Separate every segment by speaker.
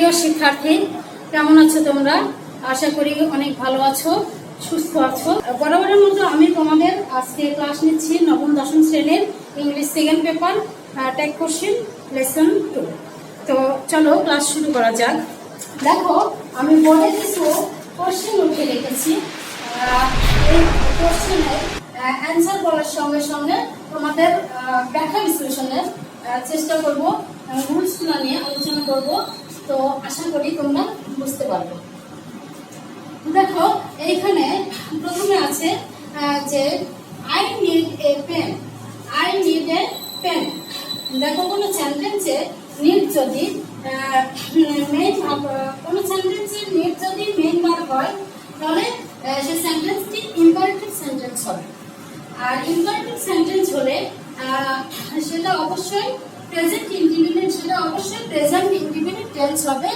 Speaker 1: প্রিয় শিক্ষার্থী, কেমন আছো তোমরা? আশা করি অনেক ভালো আছো, সুস্থ আছো। বরাবরের মতো আমি তোমাদের আজকে ক্লাস নিচ্ছি নবম দশম শ্রেণীর English second paper tag question lesson 2। তো চলো ক্লাস শুরু করা যাক। দেখো, আমি বোর্ডে কিছু কোশ্চেন উঠে রেখেছি। এই কোশ্চেনের অ্যান্সার বলার সঙ্গে সঙ্গে তোমাদের ব্যাখ্যা বিশ্লেষণের চেষ্টা করব, রুলসগুলো নিয়ে আলোচনা করব। তো আশা করি তোমরা বুঝতে পারবে। দেখো, এইখানে প্রথমে আছে যে I need a pen. I need a pen. দেখো, কোনো সেন্টেন্সে নিড যদি মেইন কোনো সেন্টেন্সে নিড যদি মেইন ভার্ব হয়, তাহলে সেই সেন্টেন্সটি ইম্পারেটিভ সেন্টেন্স হবে। আর ইম্পারেটিভ সেন্টেন্স হলে সেটা অবশ্যই প্রেজেন্ট ইনডিফিনিট, সেটা অবশ্যই প্রেজেন্ট ইনডিফিনিট টেন্স হবে।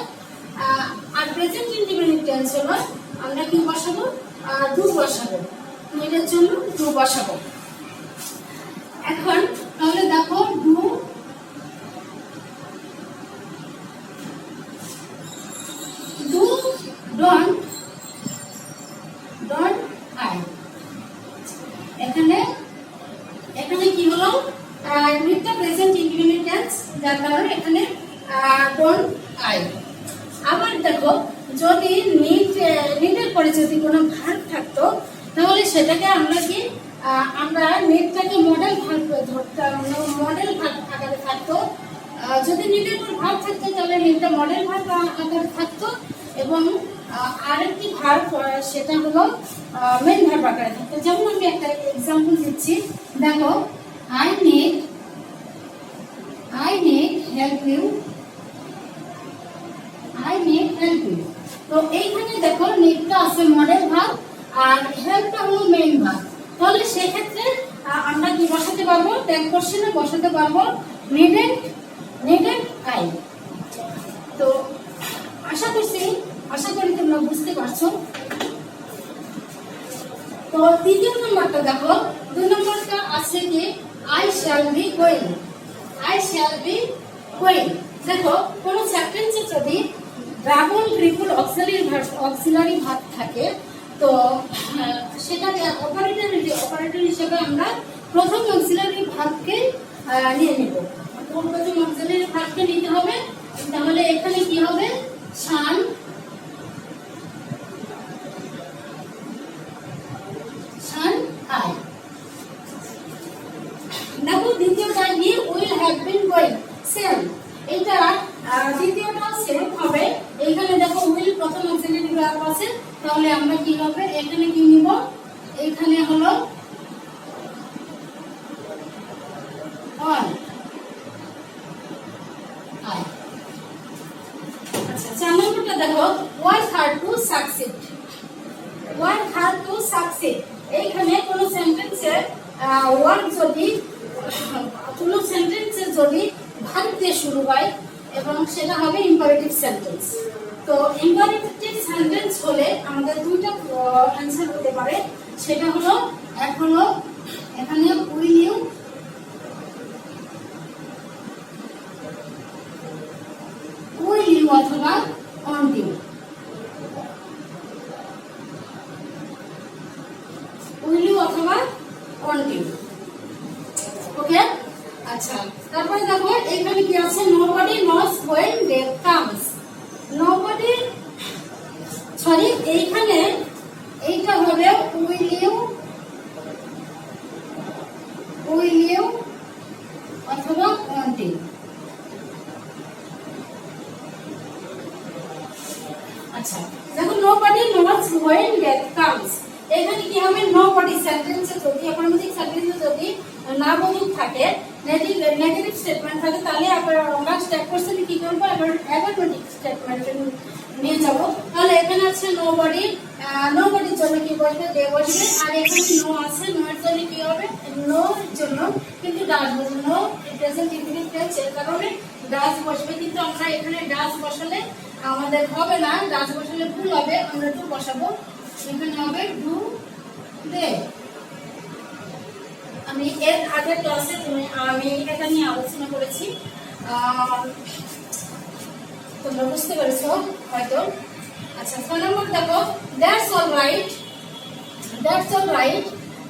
Speaker 1: আর প্রেজেন্ট ইনডিফিনিট টেন্স হলো আমরা কি বসাবো? ডু বসাবো। নিডের জন্য ডু বসাবো। এখন তাহলে দেখো, ডু ডন্ট আই। এখানে কি হলো? নিডটা প্রেজেন্ট ইনডিফিনিট টেন্স, যার কারণে এখানে ডন্ট আই। আবার দেখো, যদি নিডের পরে যদি কোনো ভার্ব থাকতো, তাহলে সেটাকে আমরা কি আমরা নিডটাকে মডেল ভার্ব ধরতাম, মডেল ভার্ব আকারে থাকতো। যদি নিডের পর ভার্ব থাকতো, তাহলে নিডটা মডেল ভার্ব আকারে থাকতো, এবং আরেকটি ভার্ব সেটা হলো মেইন ভার্ব আকারে থাকতো। যেমন আমি একটা এক্সাম্পল দিচ্ছি। দেখো, I need help you. I need help you. তো এইখানে দেখো, নিডটা আছে মডেল ভার্ব আর হেল্পটা হলো মেইন ভার্ব। তাহলে সেক্ষেত্রে আমরা কি বসাতে পারবো? ট্যাগ কোশ্চেনে বসাতে পারবো নিডেড আই। তো আশা করি তোমরা বুঝতে পারছো। তো দ্বিতীয় নম্বরটা দেখো, 2 নম্বরটা আছে কি I shall be going. I shall be going. দেখো, কোন সেন্টেন্সে যদি ডাবল ট্রিপল অক্সিলারি ভার্ব থাকে, তো সেটাকে অপারেটর হিসেবে আমরা প্রথম অক্সিলারি ভার্বকে নিয়ে নেব। প্রথম অক্সিলারি ভার্বকে নিতে হবে। তাহলে এখানে কি হবে? শান আই। দেখো, দ্বিতীয়টা he will have been going, same. এটা দ্বিতীয়টা সেম হবে। এখানে দেখো, উইল প্রথম অক্সিলারি ভার্ব আছে, তাহলে আমরা কি হবে? এখানে কি নিব? এখানে হলো অন আই। আচ্ছা, 4 নম্বরটা দেখো, work hard to succeed. Work hard to succeed. এইখানে কোন সেন্টেন্সে ওয়ার্ক যদি ভার্ব দিয়ে শুরু হয়, এবং সেটা হবে ইম্পারেটিভ সেন্টেন্স। তো ইম্পারেটিভ সেন্টেন্স হলে আমাদের দুইটা অ্যান্সার হতে পারে। সেটা হলো, এক হলো এখানে উইল ইউ, অথবা ওন্ট ইউ। উইল ইউ অথবা ওন্ট ইউ। ওকে। আচ্ছা, তারপরে দেখো, এখানে কি আছে? Nobody knows when death comes. এইখানে এইটা হবে উইল ইউ অথবা ওন্ট ইউ। আচ্ছা, দেখো, nobody knows when death comes. এখানে কি হবে? নোবডি সেন্টেন্সে যদি অ্যাফার্মেটিভ সেন্টেন্সে যদি নাবোধক থাকে, নেগেটিভ স্টেটমেন্ট থাকে, তাহলে আমরা স্টেপ কোশ্চেনে কি করব? এবার অ্যাফার্মেটিভ স্টেটমেন্ট নিয়ে যাব। তাহলে এখানে আছে নোবডি, নোবডির জন্য কি বসবে? দে বসবে। আর এখানে নো আছে, নো এর জন্য কি হবে? নো এর জন্য কিন্তু ডাজ বসবে। নো প্রেজেন্ট ইনডিফিনিট টেন্স, এর কারণে ডাজ বসবে। কিন্তু আমরা এখানে ডাজ বসালে আমাদের হবে না, ডাজ বসালে ভুল হবে, আমরা ডু বসাবো। এখানে হবে ডু দে। আমি এর আগের ক্লাসে আমি এটা নিয়ে আলোচনা করেছি। তোমরা বুঝতে পেরেছো হয়তো। আচ্ছা 6 নম্বর দেখো, that's all right. That's all right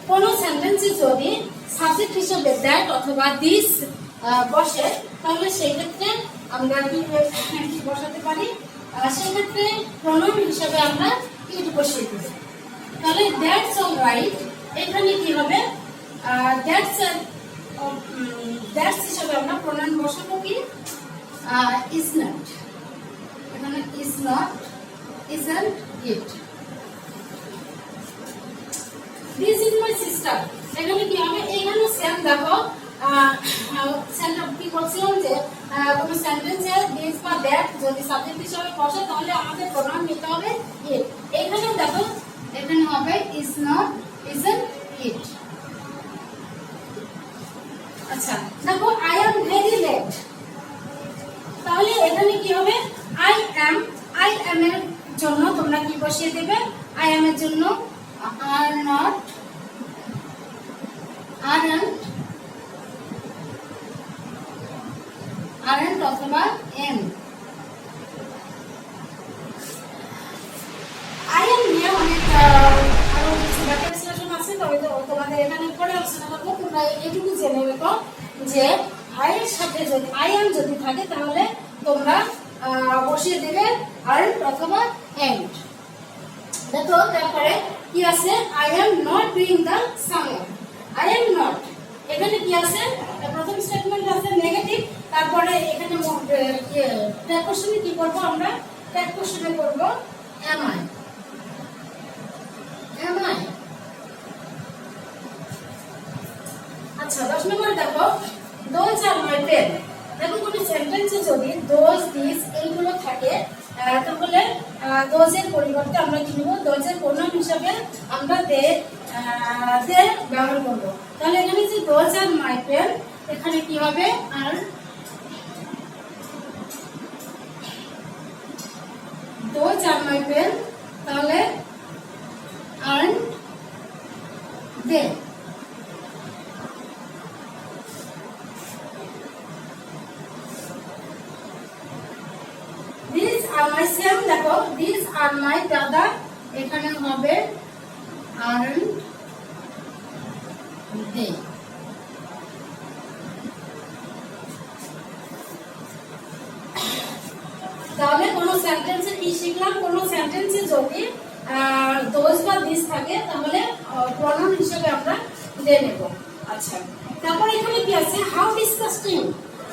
Speaker 1: কোন সেন্টেন্সে যদি সাবজেক্ট হিসেবে দ্যাট অথবা দিস বসে, তাহলে সেই ক্ষেত্রে আমরা কি বসাতে পারি? সেই ক্ষেত্রে প্রোনাউন হিসেবে আমরা ইট বসিয়ে দেব। তাহলে দ্যাটস অল রাইট এখানে কি হবে? দ্যাটস হিসেবে আমরা প্রোনাউন বসাবো কি? Is not. এখানে is not, isn't it. This is my sister এখানে কি হবে? এখানে সেম দেখো, কি বলছিলাম যে কোন সেন্টেন্সে দিস বা দ্যাট যদি সাবজেক্ট হিসেবে বসে তাহলে আমাদের প্রোনাউন নিতে হবে ইট। এখানেও দেখো, এখানে হবে ইজ নট, ইজন্ট ইট। আচ্ছা দেখো, আই অ্যাম ভেরি লেট, তাহলে এখানে কি হবে? আই অ্যাম এর জন্য তোমরা কি বসিয়ে দেবে? আই অ্যাম এর জন্য আর নট, আরন্ট অথবা এম। আই এম নিয়ে অনেক আরো কিছু ব্যাখ্যা বিশ্লেষণ আছে, তবে তোমাদের এখানে পরে আলোচনা করবো। তোমরা এইটুকু জেনে রেখো যে আই এর সাথে যদি আই এম যদি থাকে তাহলে তোমরা বসিয়ে দেবে আরন্ট অথবা এন্ড। দেখো তারপরে কি আছে? I am not doing the somewhere. I am not এখানে কি আছে? প্রথম স্টেটমেন্ট আছে নেগেটিভ, তারপরে এখানে ট্যাগ কোশ্চেনে কি করব? আমরা ট্যাগ কোশ্চেনে করব এম আই। আচ্ছা 10 নম্বরে দেখো, দোজ আর মাই পেন। দেখো কোন সেন্টেন্সে যদি দোজ, দিস এইগুলো থাকে তাহলে দোজের পরিবর্তে আমরা কি নেব? দোজের প্রোনাউন হিসাবে আমরা দে ব্যবহার করব। তাহলে এখানে যে দোজ আর মাই পেন, এখানে কি হবে? আর দোজ আর মাই পেন, তাহলে aren't they. This are my same, দেখো দিস আর মাই ব্রাদার, এখানে হবে আর্ন দে। তাহলে কোন সেন্টেন্সে কি শিখলাম? কোন সেন্টেন্সে যদি দোজ বা দিস থাকে তাহলে প্রোনাউন হিসেবে আমরা দে নেব। আচ্ছা তারপর এখানে কি আছে? How disgusting.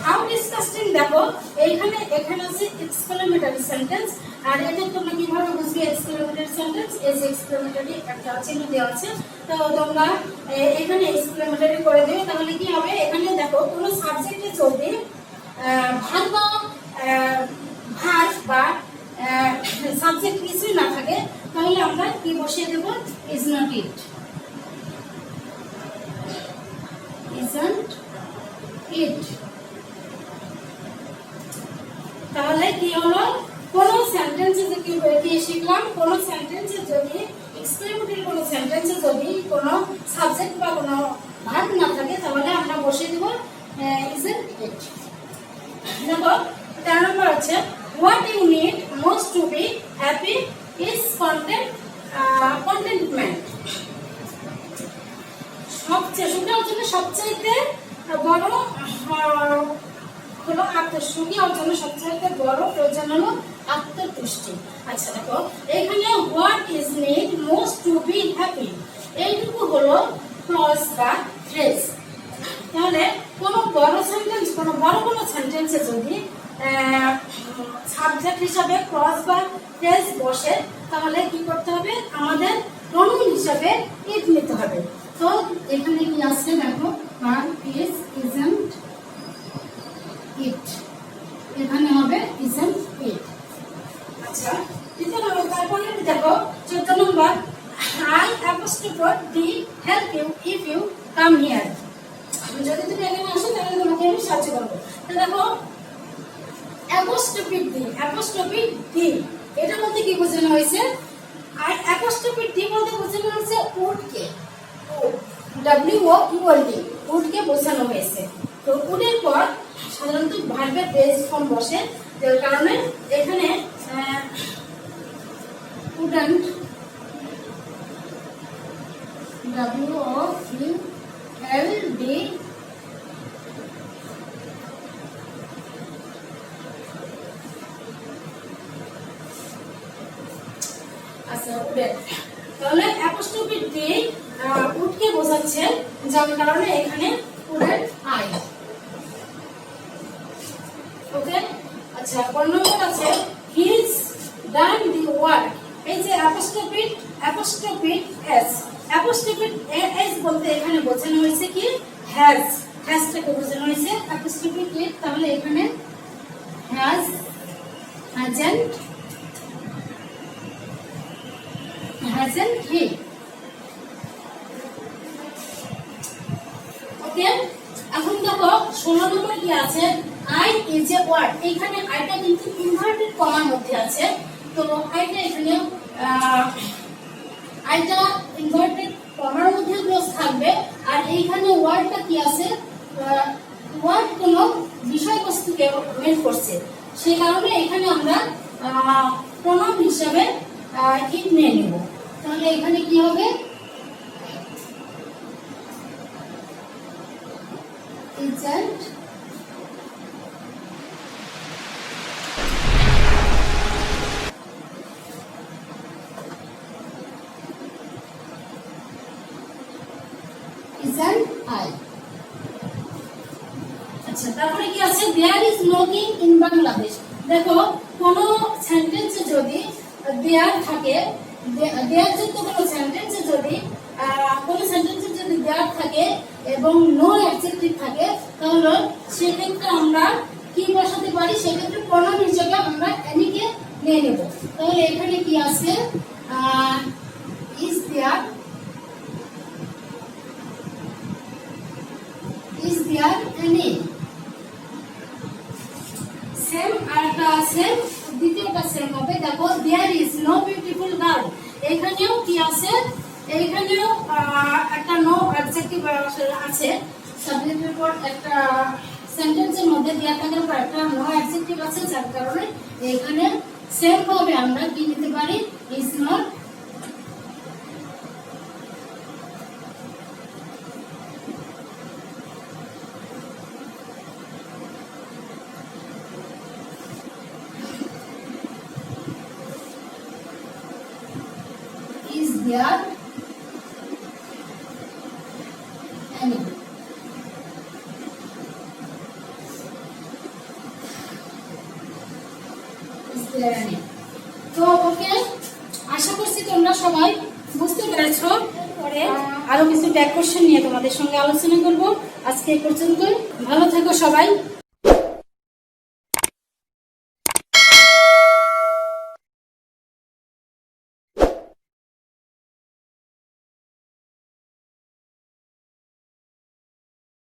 Speaker 1: হাউ ডিসকাস্টিং দেখো এখানে আছে এক্সক্লেমেটরি সেন্টেন্স। আর এটা তোমরা কিভাবে বুঝবে এক্সক্লেমেটরি সেন্টেন্স? এই যে এক্সক্লেমেটরি একটা চিহ্ন দেওয়া আছে, তো তোমরা এখানে এক্সক্লেমেটরি করে দেবে। তাহলে কি হবে? এখানে দেখো কোন সাবজেক্টে যদি ভার্ব বা সাবজেক্ট কিছুই না থাকে তাহলে আমরা কি বসিয়ে দেব? Is not it, isn't it. তাহলে কি হলো? কোন সেন্টেন্সে কি শিখলাম? কোন সেন্টেন্সে যদি এক্সক্লেমেটরি কোন সেন্টেন্সে যদি কোন সাবজেক্ট বা কোন ভার্ব না থাকে তাহলে আমরা বসিয়ে দেব ইজন্ট ইট। দেখো 13 নম্বর আছে, what you need most to be happy is contentment. সবচেয়ে সুখী জন্য সবচাইতে বড় হলো আত্মসুখী অর্জন, সবচাইতে বড় প্রয়োজন হলো আত্মতুষ্টি। আচ্ছা দেখো এখানে what is need most to be happy এইটুকু হলো ক্লজ বা ফ্রেজ। তাহলে কোনো বড় সেন্টেন্স, কোনো বড় কোনো সেন্টেন্সে যদি সাবজেক্ট হিসাবে ক্লজ বা ফ্রেজ বসে তাহলে কি করতে হবে? আমাদের প্রোনাউন হিসাবে ইট নিতে হবে। তো এখানে কি আছে দেখো, ভার্ব ইজ, ইজন্ট ইট, এখানে হবে ইজন্ট ইট। আচ্ছা তারপরে দেখো 14 নম্বর, I apostrophe D help you if you come here. যদি তুমি এখানে আসো তাহলে তোমাকে আমি সাহায্য করবো। তো দেখো অ্যাপোস্ট্রফি ডি এটা বলতে কি বোঝানো হয়েছে? আর অ্যাপোস্ট্রফি ডি বলতে বোঝানো হয়েছে উডকে, WOULD উডকে বোঝানো হয়েছে। তো উডের পর সাধারণত ভার্বের বেস ফর্ম বসে, যার কারণে এখানে wouldn't WOULD আচ্ছা wouldn't, তাহলে অ্যাপোস্ট্রফি ডি উড কে বোঝাচ্ছে, যার কারণে এখানে wouldn't I। ওকে, আচ্ছা 1 নম্বর আছে he's done the work। এই যে অ্যাপোস্ট্রফি এস, অ্যাপোস্ট্রফি এস বলতে এখানে বোঝানো হয়েছে কি হ্যাজটাকে বোঝানো হয়েছে অ্যাপোস্ট্রফি এস। তাহলে এখানে hasn't he। ওকে, এখন দেখো 16 নম্বর কি আছে, I is a word। এখানে আইটা কিন্তু ইনভার্টেড কমার মধ্যে আছে, তো আইটা এখানে আইটা ইনভার্টেড কমার মধ্যে ক্লোজ থাকবে। আর এইখানে ওয়ার্ডটা কি আছে, ওয়ার্ড কোনো বিষয়বস্তুকে মেন করছে, সেই কারণে এখানে আমরা প্রনাউন হিসাবে ইট নিয়ে নেব। তাহলে এখানে কি হবে, isn't I। আচ্ছা, তারপরে কি আছে, there is no king in Bangladesh। দেখো কোন সেন্টেন্সে যদি there থাকে, there যুক্ত কোন সেন্টেন্সে যদি there থাকে এবং no অ্যাডজেক্টিভ থাকে, তাহলে সেক্ষেত্রে আমরা কি বসাতে পারি, সেক্ষেত্রে প্রনাউন হিসেবে আমরা any কে নিয়ে নেব। তাহলে এখানে কি আছে, is there any। সেম আরেকটা আছে, দ্বিতীয়টা সেম হবে। দেখো there is no beautiful girl। এখানেও কি আছে, এইখানেও একটা নো অ্যাডজেক্টিভ আছে, সাবজেক্টের পর একটা সেন্টেন্সের মধ্যে দেয়া থাকার পর একটা নো অ্যাডজেক্টিভ আছে, যার কারণে এখানে সেম ভাবে আমরা কি নিতে পারি, is not। Is there any? Is there any? তো ওকে, আশা করছি তোমরা সবাই বুঝতে পেরেছো। পরে আরো কিছু ট্যাগ কোশ্চেন নিয়ে তোমাদের সঙ্গে আলোচনা করব। আজকে এই পর্যন্তই, ভালো থেকো সবাই।